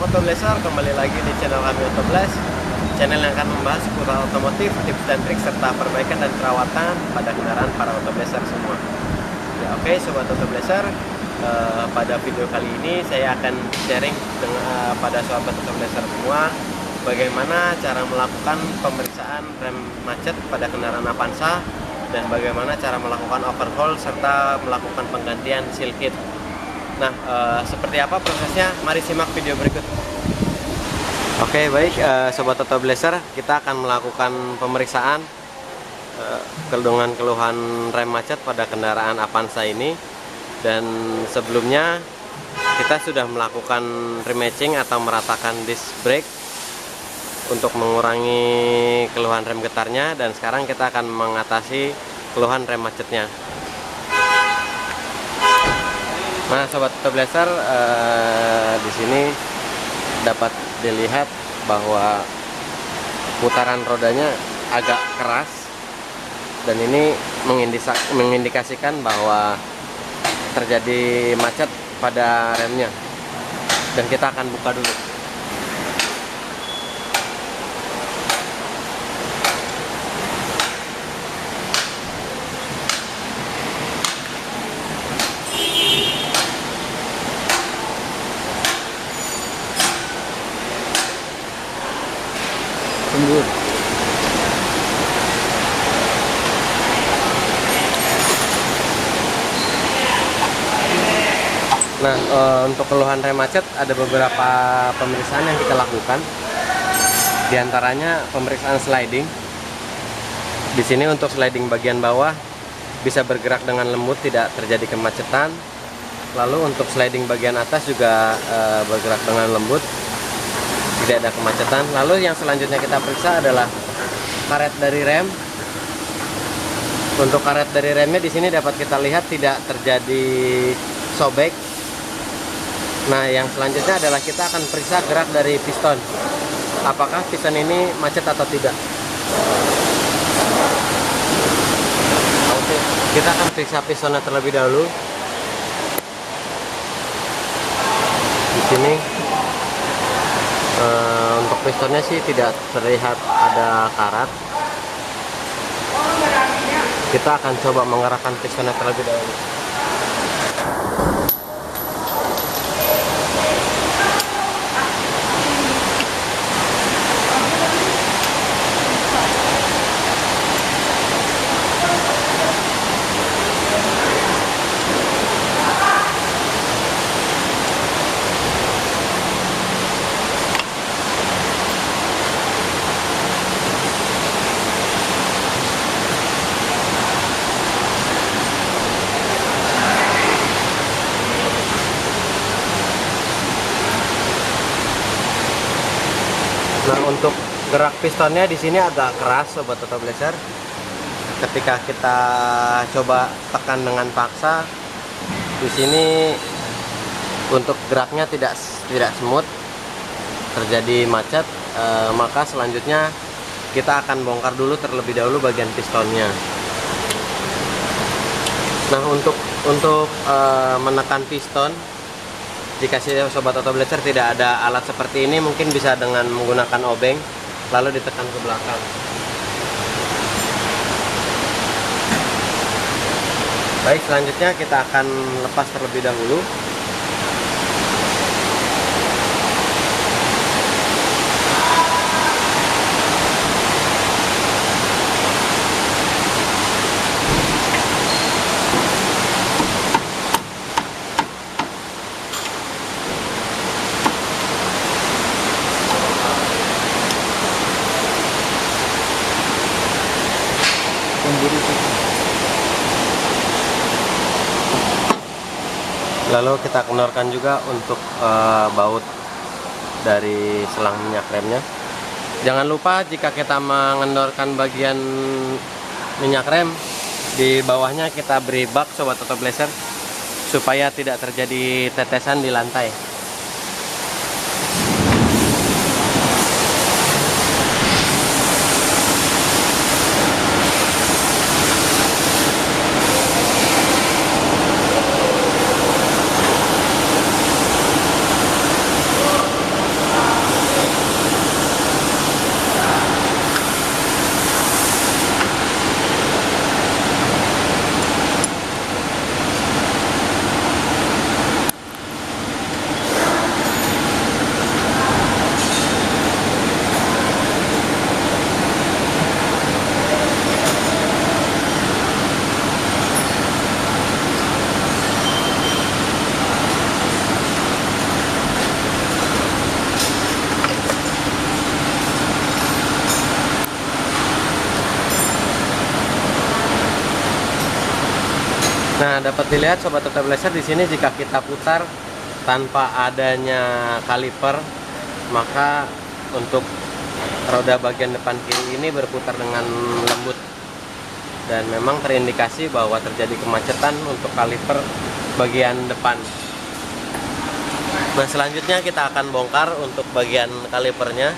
Autoblazer, kembali lagi di channel kami Autoblast, channel yang akan membahas seputar otomotif, tips dan trik serta perbaikan dan perawatan pada kendaraan para Autoblazer semua. Ya oke, sobat Autoblazer, pada video kali ini saya akan sharing dengan pada sobat Autoblazer semua bagaimana cara melakukan pemeriksaan rem macet pada kendaraan Avanza dan bagaimana cara melakukan overhaul serta melakukan penggantian seal kit. Nah, seperti apa prosesnya? Mari simak video berikut. Oke, baik, sobat Autoblazer, kita akan melakukan pemeriksaan dengan keluhan rem macet pada kendaraan Avanza ini. Dan sebelumnya kita sudah melakukan rematching atau meratakan disc brake untuk mengurangi keluhan rem getarnya, dan sekarang kita akan mengatasi keluhan rem macetnya. Nah, sobat Autoblazer, di sini dapat dilihat bahwa putaran rodanya agak keras, dan ini mengindikasikan bahwa terjadi macet pada remnya. Dan kita akan buka dulu. Nah, untuk keluhan rem macet ada beberapa pemeriksaan yang kita lakukan. Di antaranya pemeriksaan sliding. Di sini untuk sliding bagian bawah bisa bergerak dengan lembut, tidak terjadi kemacetan. Lalu untuk sliding bagian atas juga bergerak dengan lembut, tidak ada kemacetan. Lalu yang selanjutnya kita periksa adalah karet dari rem. Untuk karet dari remnya di sini dapat kita lihat tidak terjadi sobek. Nah, yang selanjutnya adalah kita akan periksa gerak dari piston. Apakah piston ini macet atau tidak? Oke, kita akan periksa pistonnya terlebih dahulu. Di sini untuk pistonnya sih tidak terlihat ada karat. Kita akan coba mengarahkan pistonnya terlebih dahulu. Nah, untuk gerak pistonnya di sini agak keras, sobat Autoblazer. Ketika kita coba tekan dengan paksa, di sini untuk geraknya tidak smooth, terjadi macet. Maka selanjutnya kita akan bongkar dulu terlebih dahulu bagian pistonnya. Nah, untuk menekan piston, jika sobat Autoblazer tidak ada alat seperti ini, mungkin bisa dengan menggunakan obeng lalu ditekan ke belakang. Baik, selanjutnya kita akan lepas terlebih dahulu. Lalu kita kendorkan juga untuk baut dari selang minyak remnya. Jangan lupa jika kita mengendorkan bagian minyak rem, di bawahnya kita beri bak, sobat Autoblazer, supaya tidak terjadi tetesan di lantai. Nah, dapat dilihat sobat autoblazer di sini jika kita putar tanpa adanya kaliper, maka untuk roda bagian depan kiri ini berputar dengan lembut, dan memang terindikasi bahwa terjadi kemacetan untuk kaliper bagian depan. Nah, selanjutnya kita akan bongkar untuk bagian kalipernya.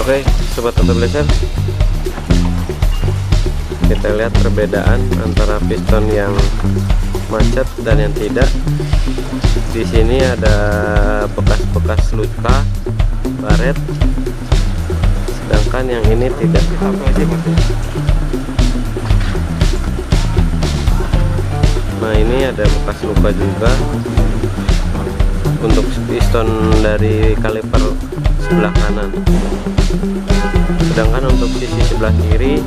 Oke, sobat autoblazer, kita lihat perbedaan antara piston yang macet dan yang tidak. Di sini ada bekas-bekas luka baret, sedangkan yang ini tidak. Nah, ini ada bekas luka juga untuk piston dari kaliper sebelah kanan, sedangkan untuk sisi sebelah kiri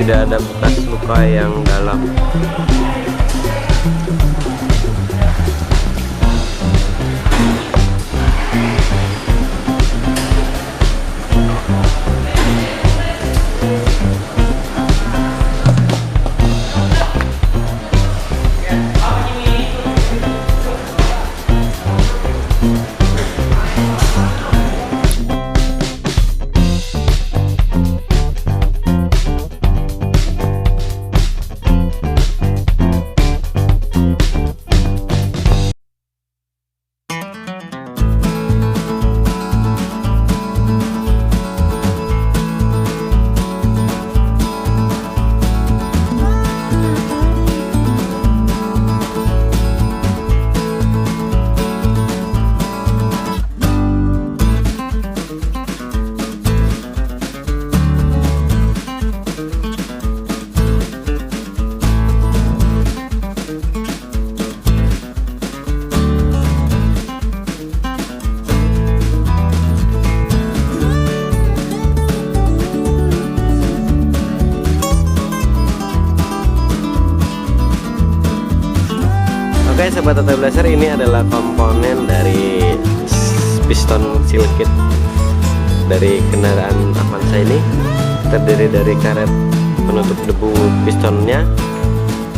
tidak ada bekas luka yang dalam. Oke sobat autoblazer, ini adalah komponen dari piston seal kit dari kendaraan Avanza ini. Terdiri dari karet penutup debu pistonnya,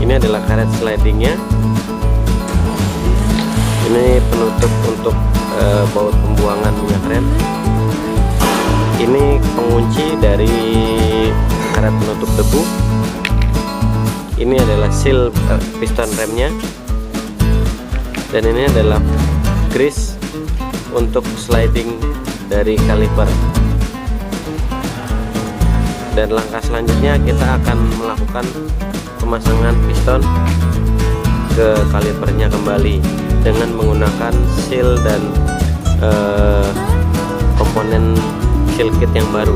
ini adalah karet slidingnya, ini penutup untuk baut pembuangan minyak rem, ini pengunci dari karet penutup debu, ini adalah seal piston remnya, dan ini adalah grease untuk sliding dari kaliper. Dan langkah selanjutnya kita akan melakukan pemasangan piston ke kalipernya kembali dengan menggunakan seal dan komponen seal kit yang baru.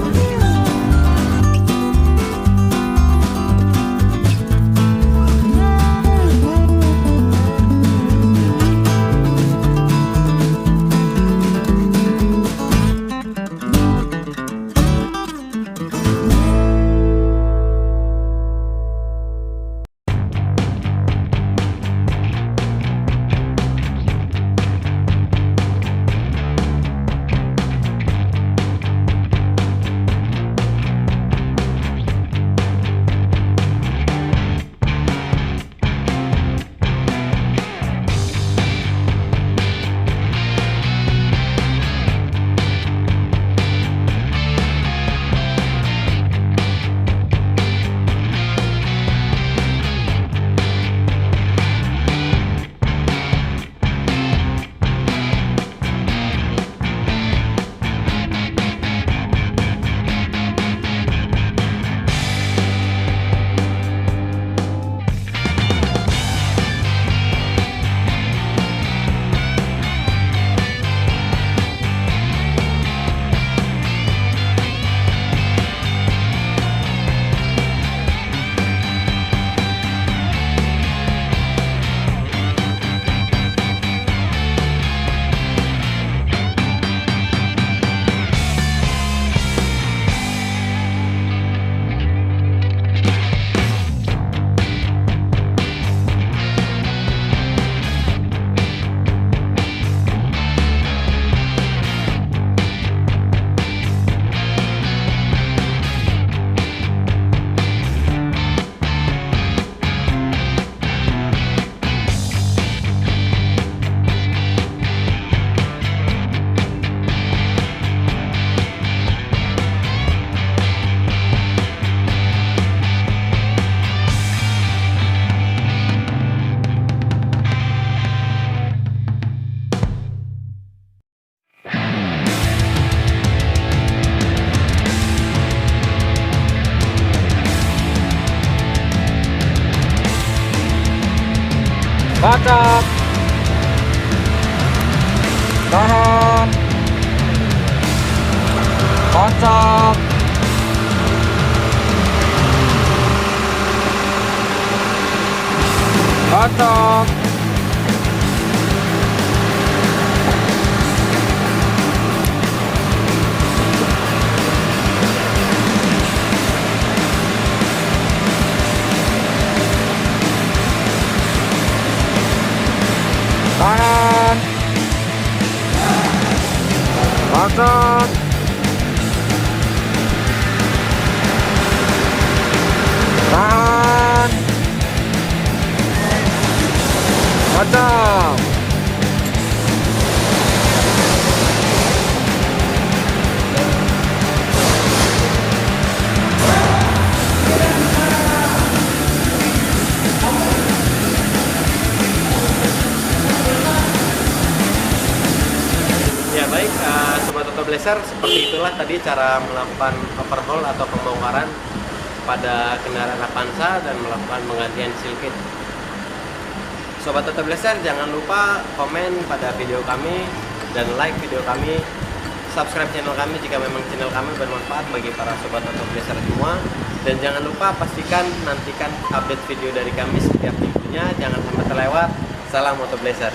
Kocok. Tahan. Kocok. Kocok. Tahan. Kocok. Tahan. Kocok. Ya baik, Sobat Autoblazer, seperti itulah tadi cara melakukan overhaul atau pembongkaran pada kendaraan Avanza dan melakukan penggantian seal kit. Sobat Autoblazer, jangan lupa komen pada video kami dan like video kami, subscribe channel kami jika memang channel kami bermanfaat bagi para Sobat Autoblazer semua, dan jangan lupa pastikan nantikan update video dari kami setiap minggunya, jangan sampai terlewat. Salam Autoblazer.